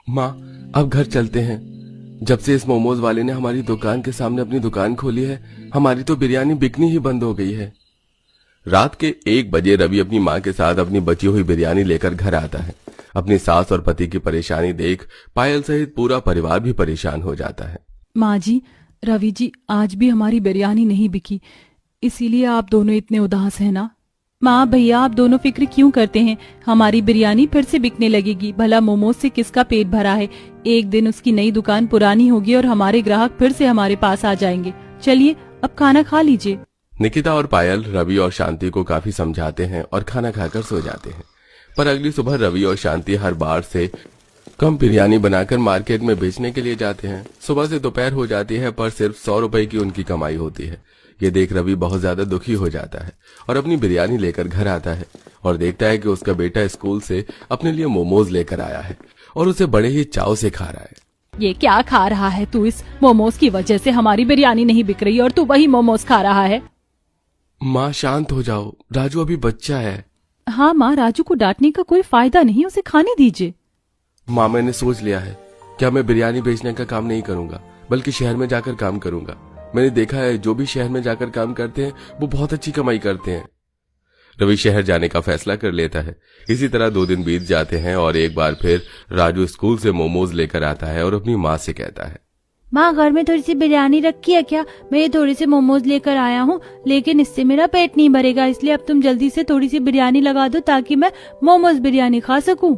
माँ, अब घर चलते हैं। जब से इस मोमोज वाले ने हमारी दुकान के सामने अपनी दुकान खोली है, हमारी तो बिरयानी बिकनी ही बंद हो गई है। रात के 1 बजे रवि अपनी माँ के साथ अपनी बची हुई बिरयानी लेकर घर आता है। अपनी सास और पति की परेशानी देख पायल सहित पूरा परिवार भी परेशान हो जाता है। माँ जी, रवि जी, आज भी हमारी बिरयानी नहीं बिकी, इसीलिए आप दोनों इतने उदास हैं ना। माँ भैया, आप दोनों फिक्र क्यों करते हैं? हमारी बिरयानी फिर से बिकने लगेगी। भला मोमोज से किसका पेट भरा है? एक दिन उसकी नई दुकान पुरानी होगी और हमारे ग्राहक फिर से हमारे पास आ जाएंगे। चलिए अब खाना खा लीजिए। निकिता और पायल रवि और शांति को काफी समझाते हैं और खाना खाकर सो जाते हैं। पर अगली सुबह रवि और शांति हर बार से कम बिरयानी बनाकर मार्केट में बेचने के लिए जाते हैं। सुबह से दोपहर हो जाती है, पर सिर्फ 100 रुपए की उनकी कमाई होती है। ये देख रवि बहुत ज्यादा दुखी हो जाता है और अपनी बिरयानी लेकर घर आता है और देखता है कि उसका बेटा स्कूल से अपने लिए मोमोज लेकर आया है और उसे बड़े ही चाव से खा रहा है। ये क्या खा रहा है तू? इस मोमोज की वजह से हमारी बिरयानी नहीं बिक रही और तू वही मोमोज खा रहा है। माँ, शांत हो जाओ, राजू अभी बच्चा है। हाँ माँ, राजू को डांटने का कोई फायदा नहीं, उसे खाने दीजिए। माँ, मैंने सोच लिया है कि मैं बिरयानी बेचने का काम नहीं करूंगा, बल्कि शहर में जाकर काम करूंगा। मैंने देखा है जो भी शहर में जाकर काम करते हैं वो बहुत अच्छी कमाई करते हैं। रवि शहर जाने का फैसला कर लेता है। इसी तरह 2 दिन बीत जाते हैं और एक बार फिर राजू स्कूल से मोमोज लेकर आता है और अपनी माँ से कहता है, माँ, घर में थोड़ी सी बिरयानी रखी है क्या? मैं ये थोड़े से मोमोज लेकर आया हूँ, लेकिन इससे मेरा पेट नहीं भरेगा, इसलिए अब तुम जल्दी से थोड़ी सी बिरयानी लगा दो ताकि मैं मोमोज बिरयानी खा सकूं।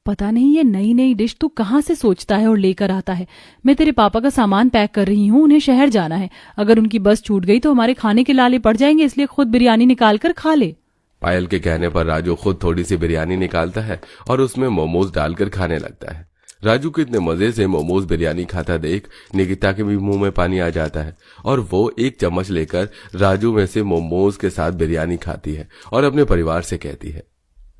पता नहीं ये नई नई डिश तू कहाँ से सोचता है और लेकर आता है। मैं तेरे पापा का सामान पैक कर रही हूँ, उन्हें शहर जाना है। अगर उनकी बस छूट गई तो हमारे खाने के लाले पड़ जाएंगे, इसलिए खुद बिरयानी निकाल कर खा ले। पायल के कहने पर राजू खुद थोड़ी सी बिरयानी निकालता है और उसमें मोमोज डालकर खाने लगता है। राजू को इतने मजे से मोमोज बिरयानी खाता देख निकिता के भी मुंह में पानी आ जाता है और वो 1 चम्मच लेकर राजू में से मोमोज के साथ बिरयानी खाती है और अपने परिवार से कहती है,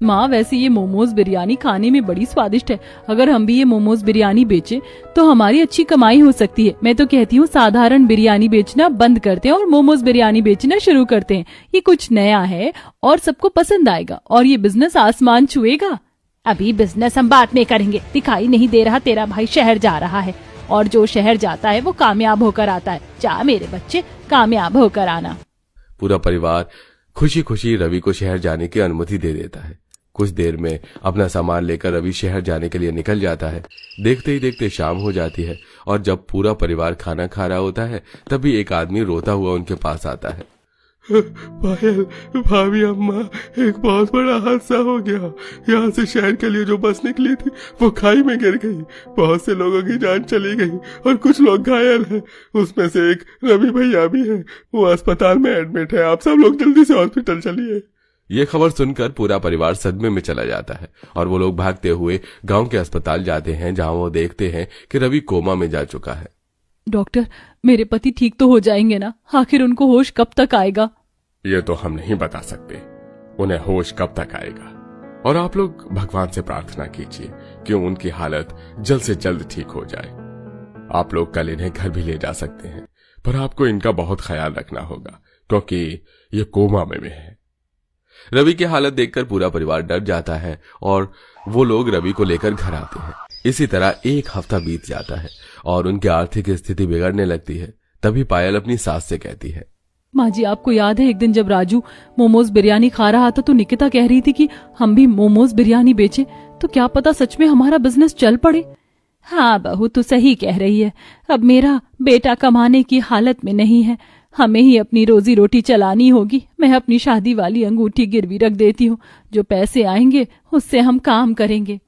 माँ, वैसे ये मोमोज बिरयानी खाने में बड़ी स्वादिष्ट है। अगर हम भी ये मोमोज बिरयानी बेचें तो हमारी अच्छी कमाई हो सकती है। मैं तो कहती हूँ साधारण बिरयानी बेचना बंद करते हैं और मोमोज बिरयानी बेचना शुरू करते हैं। ये कुछ नया है और सबको पसंद आएगा और ये बिजनेस आसमान छुएगा। अभी बिजनेस हम बाद में करेंगे। दिखाई नहीं दे रहा तेरा भाई शहर जा रहा है, और जो शहर जाता है वो कामयाब होकर आता है। जा मेरे बच्चे, कामयाब होकर आना। पूरा परिवार खुशी खुशी रवि को शहर जाने की अनुमति दे देता है। कुछ देर में अपना सामान लेकर रवि शहर जाने के लिए निकल जाता है। देखते ही देखते शाम हो जाती है और जब पूरा परिवार खाना खा रहा होता है तभी एक आदमी रोता हुआ उनके पास आता है। पायल, भाभी, अम्मा, एक बहुत बड़ा हादसा हो गया। यहाँ से शहर के लिए जो बस निकली थी वो खाई में गिर गई। बहुत से लोगों की जान चली गई और कुछ लोग घायल हैं। उसमें से एक रवि भैया भी है, वो अस्पताल में एडमिट है। आप सब लोग जल्दी से हॉस्पिटल चलिए। ये खबर सुनकर पूरा परिवार सदमे में चला जाता है और वो लोग भागते हुए गांव के अस्पताल जाते हैं, जहां वो देखते हैं कि रवि कोमा में जा चुका है। डॉक्टर, मेरे पति ठीक तो हो जाएंगे ना? आखिर उनको होश कब तक आएगा? ये तो हम नहीं बता सकते उन्हें होश कब तक आएगा, और आप लोग भगवान से प्रार्थना कीजिए कि उनकी हालत जल्द से जल्द ठीक हो जाए। आप लोग कल इन्हें घर भी ले जा सकते हैं, पर आपको इनका बहुत ख्याल रखना होगा क्योंकि ये कोमा में है। रवि की हालत देखकर पूरा परिवार डर जाता है और वो लोग रवि को लेकर घर आते हैं। इसी तरह 1 हफ्ता बीत जाता है और उनकी आर्थिक स्थिति बिगड़ने लगती है। तभी पायल अपनी सास से कहती है, माँ जी, आपको याद है एक दिन जब राजू मोमोज बिरयानी खा रहा था तो निकिता कह रही थी कि हम भी मोमोज बिरयानी बेचें, तो क्या पता सच में हमारा बिजनेस चल पड़े। हाँ बहू, तू सही कह रही है। अब मेरा बेटा कमाने की हालत में नहीं है, हमें ही अपनी रोजी रोटी चलानी होगी। मैं अपनी शादी वाली अंगूठी गिरवी रख देती हूँ, जो पैसे आएंगे उससे हम काम करेंगे।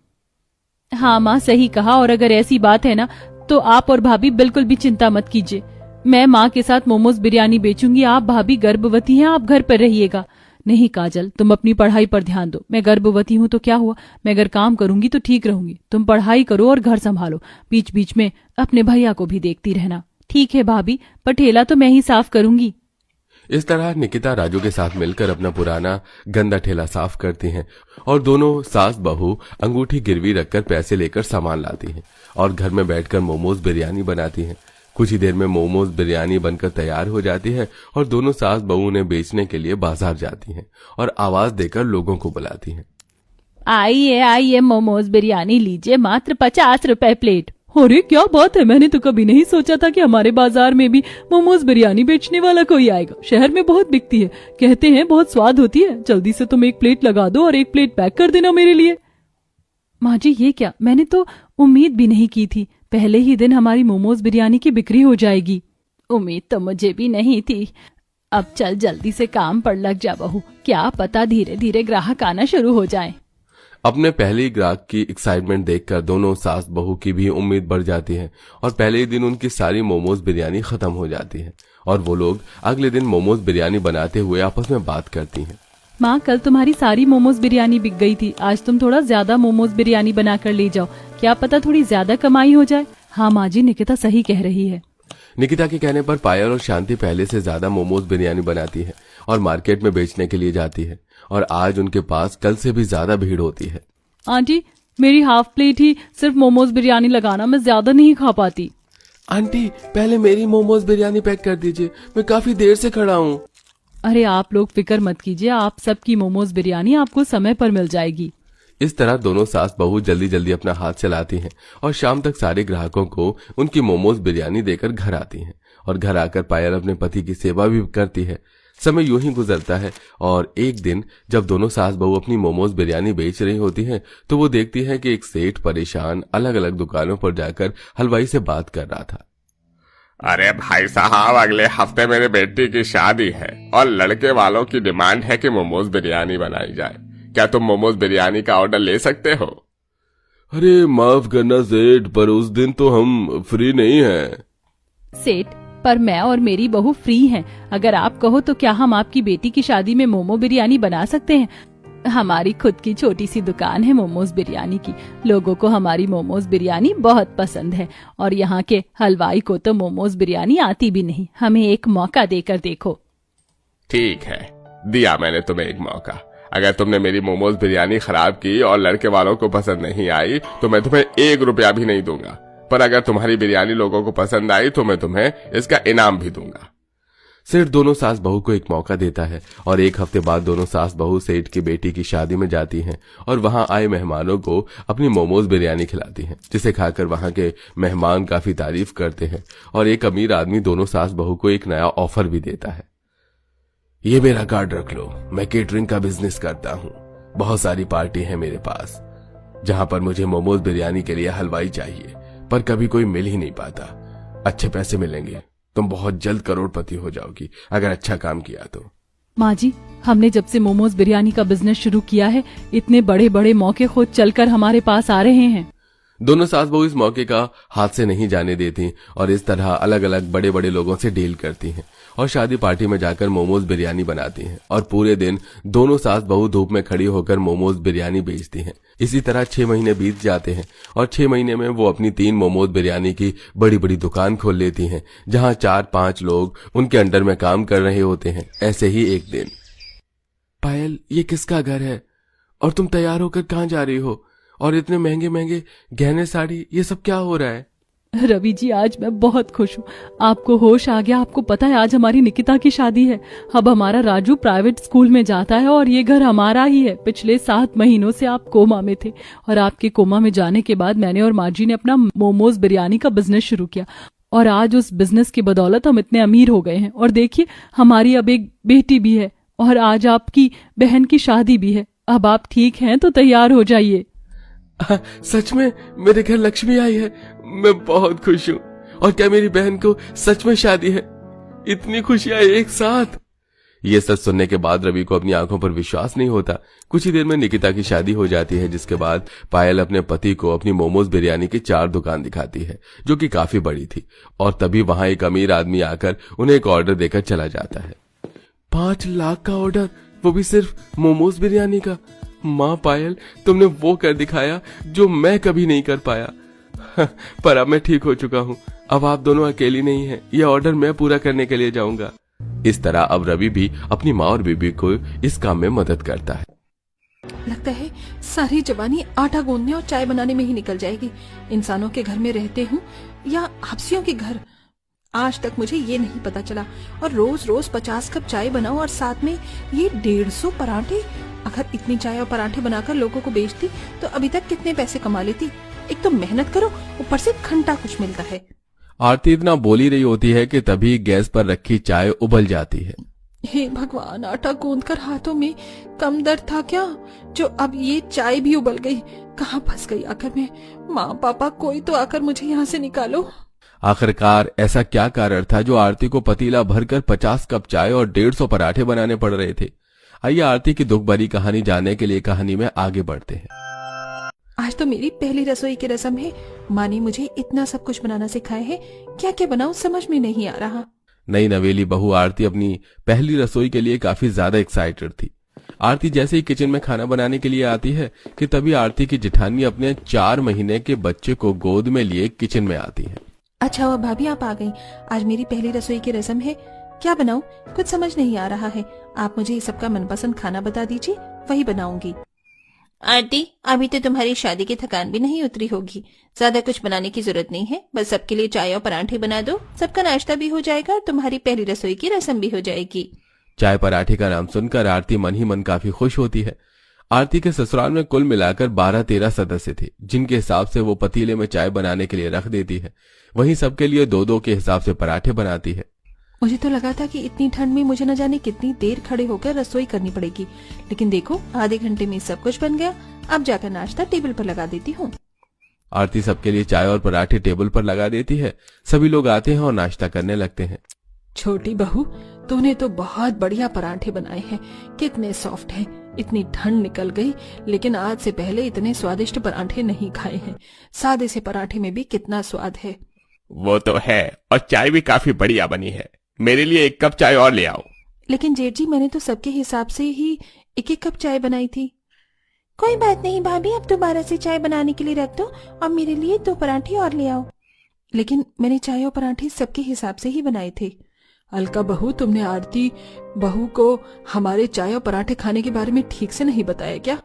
हाँ माँ, सही कहा। और अगर ऐसी बात है ना तो आप और भाभी बिल्कुल भी चिंता मत कीजिए। मैं माँ के साथ मोमोज बिरयानी बेचूंगी। आप भाभी गर्भवती हैं, आप घर पर रहिएगा। नहीं काजल, तुम अपनी पढ़ाई पर ध्यान दो। मैं गर्भवती हूँ तो क्या हुआ, मैं अगर काम करूंगी तो ठीक रहूंगी। तुम पढ़ाई करो और घर संभालो, बीच बीच में अपने भैया को भी देखती रहना। ठीक है भाभी, पर ठेला तो मैं ही साफ करूंगी। इस तरह निकिता राजू के साथ मिलकर अपना पुराना गंदा ठेला साफ करती हैं और दोनों सास बहू अंगूठी गिरवी रखकर पैसे लेकर सामान लाती हैं और घर में बैठकर मोमोज बिरयानी बनाती हैं। कुछ ही देर में मोमोज बिरयानी बनकर तैयार हो जाती है और दोनों सास बहू उन्हें बेचने के लिए बाजार जाती हैं और आवाज देकर लोगों को बुलाती हैं। आइए आइए मोमोज बिरयानी लीजिए, मात्र 50 रुपए प्लेट। अरे क्या बात है, मैंने तो कभी नहीं सोचा था कि हमारे बाजार में भी मोमोज बिरयानी बेचने वाला कोई आएगा। शहर में बहुत बिकती है, कहते हैं बहुत स्वाद होती है। जल्दी से तुम एक प्लेट लगा दो और एक प्लेट पैक कर देना मेरे लिए। माँ जी ये क्या, मैंने तो उम्मीद भी नहीं की थी पहले ही दिन हमारी मोमोज बिरयानी की बिक्री हो जाएगी। उम्मीद तो मुझे भी नहीं थी। अब चल जल्दी से काम पर लग जा बहू, क्या पता धीरे धीरे ग्राहक आना शुरू हो जाए। अपने पहले ही ग्राहक की एक्साइटमेंट देखकर दोनों सास बहू की भी उम्मीद बढ़ जाती है और पहले ही दिन उनकी सारी मोमोज बिरयानी खत्म हो जाती है और वो लोग अगले दिन मोमोज बिरयानी बनाते हुए आपस में बात करती हैं। माँ कल तुम्हारी सारी मोमोज बिरयानी बिक गई थी, आज तुम थोड़ा ज्यादा मोमोज बिरयानी बनाकर ले जाओ, क्या पता थोड़ी ज्यादा कमाई हो जाए। हाँ माँ जी, निकिता सही कह रही है। निकिता के कहने पर पायल और शांति पहले से ज्यादा मोमोज बिरयानी बनाती है और मार्केट में बेचने के लिए जाती है और आज उनके पास कल से भी ज्यादा भीड़ होती है। आंटी मेरी हाफ प्लेट ही सिर्फ मोमोज बिरयानी लगाना, मैं ज्यादा नहीं खा पाती। आंटी पहले मेरी मोमोज बिरयानी पैक कर दीजिए, मैं काफी देर से खड़ा हूँ। अरे आप लोग फिक्र मत कीजिए, आप सबकी मोमोज बिरयानी आपको समय पर मिल जाएगी। इस तरह दोनों सास बहू जल्दी जल्दी अपना हाथ चलाती हैं और शाम तक सारे ग्राहकों को उनकी मोमोज बिरयानी देकर घर आती हैं और घर आकर पायल अपने पति की सेवा भी करती है। समय यूं ही गुजरता है और एक दिन जब दोनों सास बहू अपनी मोमोज बिरयानी बेच रही होती हैं तो वो देखती है कि एक सेठ परेशान अलग अलग दुकानों पर जाकर हलवाई से बात कर रहा था। अरे भाई साहब, अगले हफ्ते मेरे बेटी की शादी है और लड़के वालों की डिमांड है कि मोमोज बिरयानी बनाई जाए। क्या तुम मोमोज बिरयानी का ऑर्डर ले सकते हो? अरे माफ करना सेठ, पर उस दिन तो हम फ्री नहीं हैं। सेठ, पर मैं और मेरी बहू फ्री हैं। अगर आप कहो तो क्या हम आपकी बेटी की शादी में मोमो बिरयानी बना सकते हैं? हमारी खुद की छोटी सी दुकान है मोमोज बिरयानी की, लोगों को हमारी मोमोज बिरयानी बहुत पसंद है और यहाँ के हलवाई को तो मोमोज बिरयानी आती भी नहीं। हमें एक मौका देकर देखो। ठीक है, दिया मैंने तुम्हें एक मौका। अगर तुमने मेरी मोमोज बिरयानी खराब की और लड़के वालों को पसंद नहीं आई तो मैं तुम्हें 1 रुपया भी नहीं दूंगा, पर अगर तुम्हारी बिरयानी लोगों को पसंद आई तो मैं तुम्हें इसका इनाम भी दूंगा। सेठ दोनों सास बहू को एक मौका देता है और एक हफ्ते बाद दोनों सास बहू सेठ की बेटी की शादी में जाती हैं और वहां आए मेहमानों को अपनी मोमोज बिरयानी खिलाती हैं, जिसे खाकर वहां के मेहमान काफी तारीफ करते हैं और एक अमीर आदमी दोनों सास बहू को एक नया ऑफर भी देता है। ये मेरा कार्ड रख लो, मैं केटरिंग का बिजनेस करता हूँ। बहुत सारी पार्टी है मेरे पास जहां पर मुझे मोमोज बिरयानी के लिए हलवाई चाहिए, पर कभी कोई मिल ही नहीं पाता। अच्छे पैसे मिलेंगे, तुम बहुत जल्द करोड़पति हो जाओगी अगर अच्छा काम किया तो। माँ जी, हमने जब से मोमोज बिरयानी का बिजनेस शुरू किया है, इतने बड़े बड़े मौके खुद चलकर हमारे पास आ रहे हैं। दोनों सास बहू इस मौके का हाथ से नहीं जाने देती और इस तरह अलग अलग बड़े बड़े लोगों से डील करती हैं और शादी पार्टी में जाकर मोमोज बिरयानी बनाती हैं और पूरे दिन दोनों सास बहू धूप में खड़ी होकर मोमोज बिरयानी बेचती हैं। इसी तरह 6 महीने बीत जाते हैं और 6 महीने में वो अपनी 3 मोमोज बिरयानी की बड़ी बड़ी दुकान खोल लेती हैं जहां 4-5 लोग उनके अंडर में काम कर रहे होते हैं। ऐसे ही एक दिन, पायल ये किसका घर है और तुम तैयार होकर कहाँ जा रही हो और इतने महंगे महंगे गहने साड़ी, ये सब क्या हो रहा है? रवि जी, आज मैं बहुत खुश हूँ। आपको होश आ गया। आपको पता है आज हमारी निकिता की शादी है। अब हमारा राजू प्राइवेट स्कूल में जाता है और ये घर हमारा ही है। पिछले 7 महीनों से आप कोमा में थे और आपके कोमा में जाने के बाद मैंने और माँ जी ने अपना मोमोज बिरयानी का बिजनेस शुरू किया और आज उस बिजनेस की बदौलत हम इतने अमीर हो गए हैं। और देखिए, हमारी अब एक बेटी भी है और आज आपकी बहन की शादी भी है। अब आप ठीक हैं तो तैयार हो जाइए। सच में मेरे घर लक्ष्मी आई है, मैं बहुत खुश हूँ। और क्या मेरी बहन को सच में शादी है? इतनी खुशियां एक साथ। ये सच सुनने के बाद रवि को अपनी आंखों पर विश्वास नहीं होता। कुछ ही देर में निकिता की शादी हो जाती है, जिसके बाद पायल अपने पति को अपनी मोमोज बिरयानी की 4 दुकान दिखाती है जो कि काफी बड़ी थी और तभी वहां एक अमीर आदमी आकर उन्हें एक ऑर्डर देकर चला जाता है। 5 लाख का ऑर्डर, वो भी सिर्फ मोमोज बिरयानी का। माँ पायल, तुमने वो कर दिखाया जो मैं कभी नहीं कर पाया। पर अब मैं ठीक हो चुका हूँ। अब आप दोनों अकेली नहीं हैं, ये ऑर्डर मैं पूरा करने के लिए जाऊंगा। इस तरह अब रवि भी अपनी माँ और बीबी को इस काम में मदद करता है। लगता है सारी जवानी आटा गूंदने और चाय बनाने में ही निकल जाएगी। इंसानों के घर में रहते हूँ या हफ्सियों के घर, आज तक मुझे ये नहीं पता चला। और रोज रोज 50 कप चाय बनाओ और साथ में ये 150 पराठे। अगर इतनी चाय और पराठे बनाकर लोगों को बेचती तो अभी तक कितने पैसे कमा लेती। एक तो मेहनत करो, ऊपर से घंटा कुछ मिलता है। आरती इतना बोल ही रही होती है कि तभी गैस पर रखी चाय उबल जाती है। हे भगवान, आटा गूंदकर हाथों में कम दर्द था क्या, जो अब ये चाय भी उबल गई। कहाँ फंस गई आकर मैं। माँ पापा, कोई तो आकर मुझे यहाँ से निकालो। आखिरकार ऐसा क्या कारण था जो आरती को पतीला भरकर 50 कप चाय और 150 पराठे बनाने पड़ रहे थे। आइए आरती की दुख भरी कहानी जानने के लिए कहानी में आगे बढ़ते हैं। आज तो मेरी पहली रसोई की रस्म है। माँ ने मुझे इतना सब कुछ बनाना सिखाया है, क्या क्या बनाऊं समझ में नहीं आ रहा। नई नवेली बहू आरती अपनी पहली रसोई के लिए काफी ज्यादा एक्साइटेड थी। आरती जैसे ही किचन में खाना बनाने के लिए आती है कि तभी आरती की जेठानी अपने 4 महीने के बच्चे को गोद में लिए किचन में आती है। अच्छा हुआ भाभी आप आ गई। आज मेरी पहली रसोई की रस्म है। क्या बनाऊं कुछ समझ नहीं आ रहा है। आप मुझे इस सबका मनपसंद खाना बता दीजिए, वही बनाऊंगी। आरती, अभी तो तुम्हारी शादी की थकान भी नहीं उतरी होगी। ज्यादा कुछ बनाने की जरूरत नहीं है, बस सबके लिए चाय और पराठे बना दो। सबका नाश्ता भी हो जाएगा और तुम्हारी पहली रसोई की रस्म भी हो जाएगी। चाय पराठे का नाम सुनकर आरती मन ही मन काफी खुश होती है। आरती के ससुराल में कुल मिलाकर 12-13 सदस्य थे, जिनके हिसाब से वो पतीले में चाय बनाने के लिए रख देती है। वहीं सबके लिए 2-2 के हिसाब से पराठे बनाती है। मुझे तो लगा था कि इतनी ठंड में मुझे न जाने कितनी देर खड़े होकर रसोई करनी पड़ेगी, लेकिन देखो आधे घंटे में सब कुछ बन गया। अब जाकर नाश्ता टेबल पर लगा देती हूँ। आरती सबके लिए चाय और पराठे टेबल पर लगा देती है। सभी लोग आते हैं और नाश्ता करने लगते हैं। छोटी बहू, तूने तो बहुत बढ़िया पराठे बनाए हैं, कितने सॉफ्ट हैं। इतनी ठंड निकल गई, लेकिन आज से पहले इतने स्वादिष्ट पराठे नहीं खाए हैं। सादे से पराठे में भी कितना स्वाद है। वो तो है, और चाय भी काफी बढ़िया बनी है। मेरे लिए 1 कप चाय और ले आओ। लेकिन जेठ जी, मैंने तो सबके हिसाब से ही 1-1 कप चाय बनाई थी। कोई बात नहीं भाभी, अब दोबारा से चाय बनाने के लिए रख दो और मेरे लिए 2 पराठे और ले आओ। लेकिन मैंने चाय और पराठे सबके हिसाब से ही बनाए थे। अलका बहू, तुमने आरती बहू को हमारे चाय और पराठे खाने के बारे में ठीक से नहीं बताया क्या?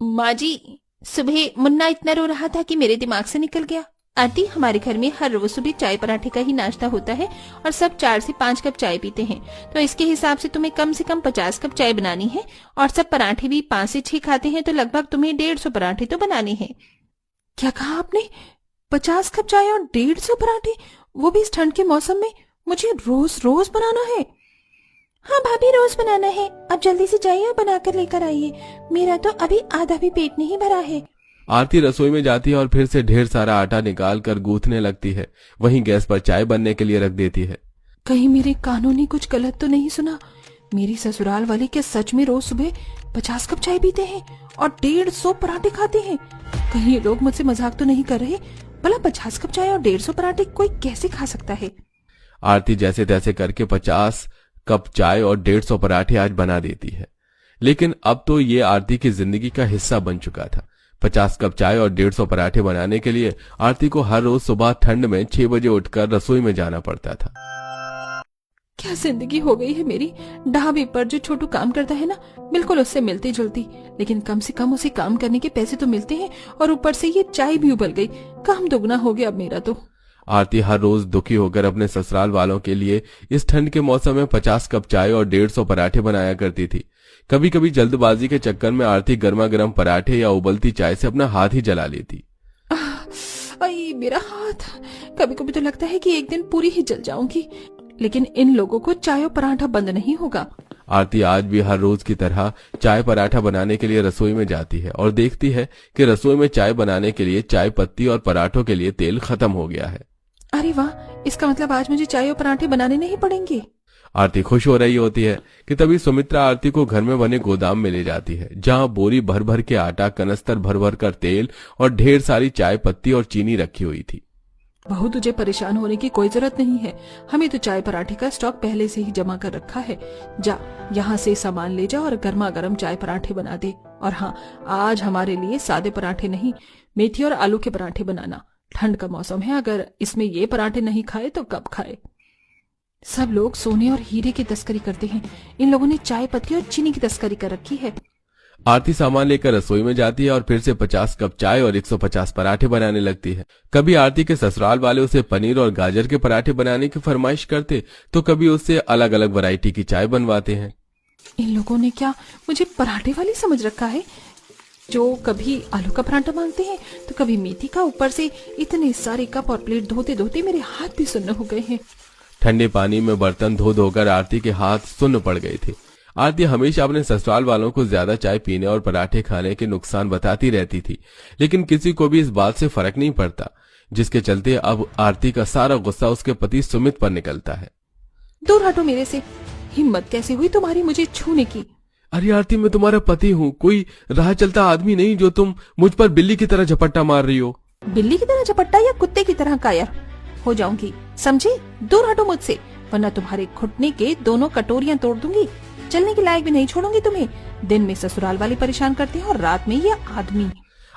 माँ जी, सुबह मुन्ना इतना रो रहा था कि मेरे दिमाग से निकल गया। आरती, हमारे घर में हर रोज सुबह चाय पराठे का ही नाश्ता होता है और सब 4 से 5 कप चाय पीते हैं, तो इसके हिसाब से तुम्हें कम से कम 50 कप चाय बनानी है और सब पराठे भी 5 से 6 खाते हैं, तो लगभग तुम्हें 150 पराठे तो बनाने हैं। क्या कहा आपने? 50 कप चाय और 150 पराठे, वो भी इस ठंड के मौसम में? मुझे रोज रोज बनाना है? हाँ भाभी, रोज बनाना है। अब जल्दी से जाइए और बनाकर लेकर आइए, मेरा तो अभी आधा भी पेट नहीं भरा है। आरती रसोई में जाती है और फिर से ढेर सारा आटा निकाल कर गूंथने लगती है। वहीं गैस पर चाय बनने के लिए रख देती है। कहीं मेरे कानों ने कुछ गलत तो नहीं सुना? मेरी ससुराल वाली क्या सच में रोज सुबह 50 कप चाय पीते हैं और 150 पराठे खाते हैं? कहीं ये लोग मुझसे मजाक तो नहीं कर रहे? भला 50 कप चाय और 150 पराठे कोई कैसे खा सकता है? आरती जैसे तैसे करके 50 कप चाय और 150 पराठे आज बना देती है। लेकिन अब तो ये आरती की जिंदगी का हिस्सा बन चुका था। 50 कप चाय और 150 पराठे बनाने के लिए आरती को हर रोज सुबह ठंड में 6 बजे उठकर रसोई में जाना पड़ता था। क्या जिंदगी हो गई है मेरी। ढाबे पर जो छोटू काम करता है ना, बिल्कुल उससे मिलती जुलती, लेकिन कम से कम उसे काम करने के पैसे तो मिलते हैं और ऊपर से ये चाय भी उबल गई। काम दोगुना हो गया अब मेरा तो। आरती हर रोज दुखी होकर अपने ससुराल वालों के लिए इस ठंड के मौसम में 50 कप चाय और 150 पराठे बनाया करती थी। कभी कभी जल्दबाजी के चक्कर में आरती गर्मा गर्म पराठे या उबलती चाय से अपना हाथ ही जला लेती। आई मेरा हाथ। कभी कभी तो लगता है कि एक दिन पूरी ही जल जाऊंगी, लेकिन इन लोगों को चाय और पराठा बंद नहीं होगा। आरती आज भी हर रोज की तरह चाय पराठा बनाने के लिए रसोई में जाती है और देखती है कि रसोई में चाय बनाने के लिए चाय पत्ती और पराठों के लिए तेल खत्म हो गया है। अरे वाह, इसका मतलब आज मुझे चाय और पराठे बनाने नहीं पड़ेंगे। आरती खुश हो रही होती है कि तभी सुमित्रा आरती को घर में बने गोदाम में ले जाती है, जहां बोरी भर भर के आटा, कनस्तर भर भर कर तेल और ढेर सारी चाय पत्ती और चीनी रखी हुई थी। बहू, तुझे परेशान होने की कोई जरूरत नहीं है। हमें तो चाय पराठे का स्टॉक पहले से ही जमा कर रखा है। जा, यहाँ से सामान ले जा और गर्मा गर्म चाय पराठे बना दे। और हाँ, आज हमारे लिए सादे पराठे नहीं, मेथी और आलू के पराठे बनाना। ठंड का मौसम है, अगर इसमें ये पराठे नहीं खाए तो कब खाए। सब लोग सोने और हीरे की तस्करी करते हैं, इन लोगों ने चाय पत्ती और चीनी की तस्करी कर रखी है। आरती सामान लेकर रसोई में जाती है और फिर से 50 कप चाय और 150 पराठे बनाने लगती है। कभी आरती के ससुराल वाले उसे पनीर और गाजर के पराठे बनाने की फरमाइश करते, तो कभी उससे अलग अलग वैरायटी की चाय बनवाते हैं। इन लोगों ने क्या मुझे पराठे वाली समझ रखा है, जो कभी आलू का पराठा मांगते हैं तो कभी मेथी का। ऊपर से इतने सारे कप और प्लेट धोते धोते मेरे हाथ भी सुन्न हो गए हैं। ठंडे पानी में बर्तन धो धोकर आरती के हाथ सुन्न पड़ गए थे। आरती हमेशा अपने ससुराल वालों को ज्यादा चाय पीने और पराठे खाने के नुकसान बताती रहती थी, लेकिन किसी को भी इस बात से फर्क नहीं पड़ता, जिसके चलते अब आरती का सारा गुस्सा उसके पति सुमित पर निकलता है। दूर हटो मेरे से, हिम्मत कैसे हुई तुम्हारी मुझे छूने की? अरे आरती, मैं तुम्हारा पति हूँ, कोई राह चलता आदमी नहीं जो तुम मुझ पर बिल्ली की तरह झपट्टा मार रही हो। बिल्ली की तरह झपट्टा या कुत्ते की तरह कायर हो जाऊंगी, समझी? दूर हटो मुझसे, वरना तुम्हारे घुटने के दोनों कटोरियां तोड़ दूंगी। चलने के लायक भी नहीं छोड़ूंगी तुम्हें। दिन में ससुराल वाले परेशान करते हैं और रात में ये आदमी।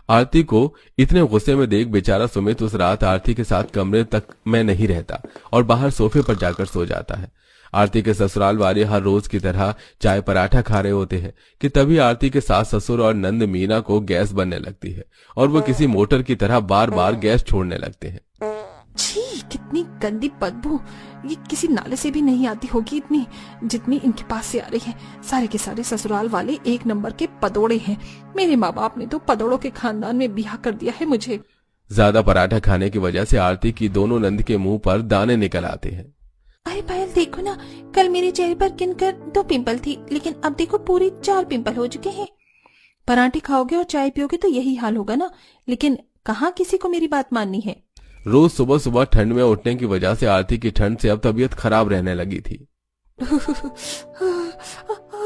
आरती को इतने गुस्से में देख बेचारा सुमित उस रात आरती के साथ कमरे तक में नहीं रहता और बाहर सोफे पर जाकर सो जाता है। आरती के ससुराल वाले हर रोज की तरह चाय पराठा खा रहे होते हैं कि तभी आरती के सास ससुर और नंद मीना को गैस बनने लगती है और वो किसी मोटर की तरह बार बार गैस छोड़ने लगते हैं। छी, कितनी गंदी बदबू, ये किसी नाले से भी नहीं आती होगी इतनी जितनी इनके पास से आ रही है। सारे के सारे ससुराल वाले एक नंबर के पदोड़े हैं। मेरे माँ बाप ने तो पदोड़ों के खानदान में ब्याह कर दिया है मुझे। ज्यादा पराठा खाने की वजह से आरती की दोनों नंद के मुंह पर दाने निकल आते हैं। अरे पायल देखो ना, कल मेरे चेहरे पर गिनकर 2 पिंपल थी, लेकिन अब देखो पूरे 4 पिंपल हो चुके हैं। पराठे खाओगे और चाय पियोगे तो यही हाल होगा ना, लेकिन कहाँ किसी को मेरी बात माननी है। रोज सुबह सुबह ठंड में उठने की वजह से आरती की ठंड से अब तबीयत खराब रहने लगी थी।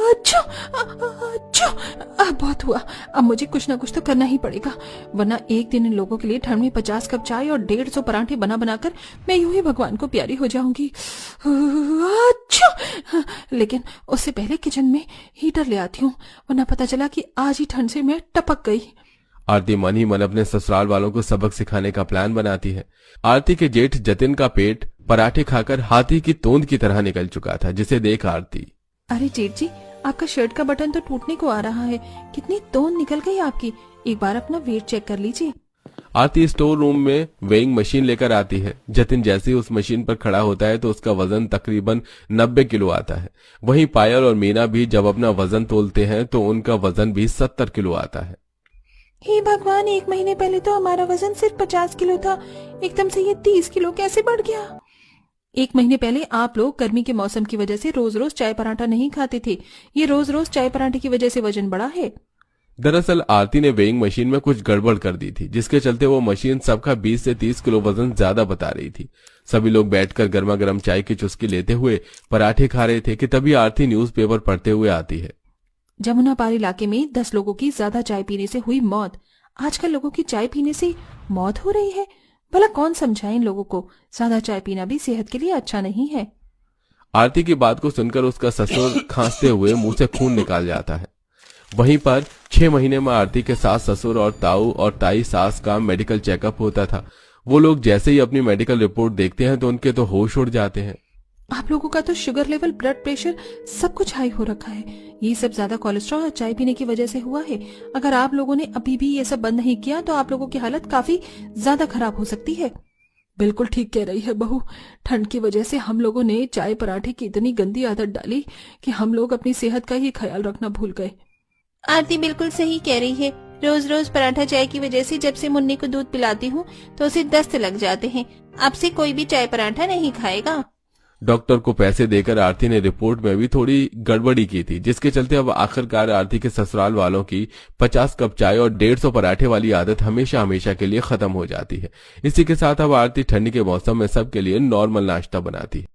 अच्छा, अच्छा, अब बहुत हुआ। अब मुझे कुछ ना कुछ तो करना ही पड़ेगा, वरना एक दिन इन लोगों के लिए ठंड में 50 कप चाय और 150 पराठे बना बनाकर मैं यूं ही भगवान को प्यारी हो जाऊंगी। अच्छा, लेकिन उससे पहले किचन में हीटर ले आती हूँ, वरना पता चला कि आज ही ठंड से मैं टपक गई। आरती मन ही मन अपने ससुराल वालों को सबक सिखाने का प्लान बनाती है। आरती के जेठ जतिन का पेट पराठे खाकर हाथी की तोंद की तरह निकल चुका था, जिसे देख आरती, अरे जेठ जी, आपका शर्ट का बटन तो टूटने को आ रहा है, कितनी तोंद निकल गई आपकी, एक बार अपना वेट चेक कर लीजिए। आरती स्टोर रूम में वेइंग मशीन लेकर आती है। जतिन जैसे ही उस मशीन पर खड़ा होता है तो उसका वजन तकरीबन 90 किलो आता है। वहीं पायल और मीना भी जब अपना वजन तोलते हैं तो उनका वजन भी 70 किलो आता है। हे भगवान, 1 महीने पहले तो हमारा वजन सिर्फ 50 किलो था, एकदम से ये 30 किलो कैसे बढ़ गया? 1 महीने पहले आप लोग गर्मी के मौसम की वजह से रोज रोज चाय पराठा नहीं खाते थे, ये रोज रोज चाय पराठे की वजह से वजन बढ़ा है। दरअसल आरती ने वेइंग मशीन में कुछ गड़बड़ कर दी थी, जिसके चलते वो मशीन सबका 20 से 30 किलो वजन ज्यादा बता रही थी। सभी लोग बैठकर गर्मा गर्म चाय की चुस्की लेते हुए पराठे खा रहे थे कि तभी आरती न्यूज़पेपर पढ़ते हुए आती है। जमुना पार इलाके में 10 लोगों की ज्यादा चाय पीने से हुई मौत। आजकल लोगों की चाय पीने से मौत हो रही है। भला कौन समझाए इन लोगों को, ज्यादा चाय पीना भी सेहत के लिए अच्छा नहीं है। आरती की बात को सुनकर उसका ससुर खांसते हुए मुंह से खून निकाल जाता है। वहीं पर 6 महीने में आरती के सास ससुर और ताऊ और ताई सास का मेडिकल चेकअप होता था। वो लोग जैसे ही अपनी मेडिकल रिपोर्ट देखते हैं तो उनके तो होश उड़ जाते हैं। आप लोगों का तो शुगर लेवल, ब्लड प्रेशर सब कुछ हाई हो रखा है। ये सब ज्यादा कोलेस्ट्रॉल और चाय पीने की वजह से हुआ है। अगर आप लोगों ने अभी भी ये सब बंद नहीं किया तो आप लोगों की हालत काफी ज्यादा खराब हो सकती है। बिल्कुल ठीक कह रही है बहू, ठंड की वजह से हम लोगों ने चाय पराठे की इतनी गंदी आदत डाली कि हम लोग अपनी सेहत का ही ख्याल रखना भूल गए। आरती बिल्कुल सही कह रही है। रोज रोज पराठा चाय की वजह से जब से मुन्नी को दूध पिलाती हूँ तो उसे दस्त लग जाते हैं। अब से कोई भी चाय पराठा नहीं खाएगा। डॉक्टर को पैसे देकर आरती ने रिपोर्ट में भी थोड़ी गड़बड़ी की थी, जिसके चलते अब आखिरकार आरती के ससुराल वालों की 50 कप चाय और 150 पराठे वाली आदत हमेशा हमेशा के लिए खत्म हो जाती है। इसी के साथ अब आरती ठंडी के मौसम में सबके लिए नॉर्मल नाश्ता बनाती है।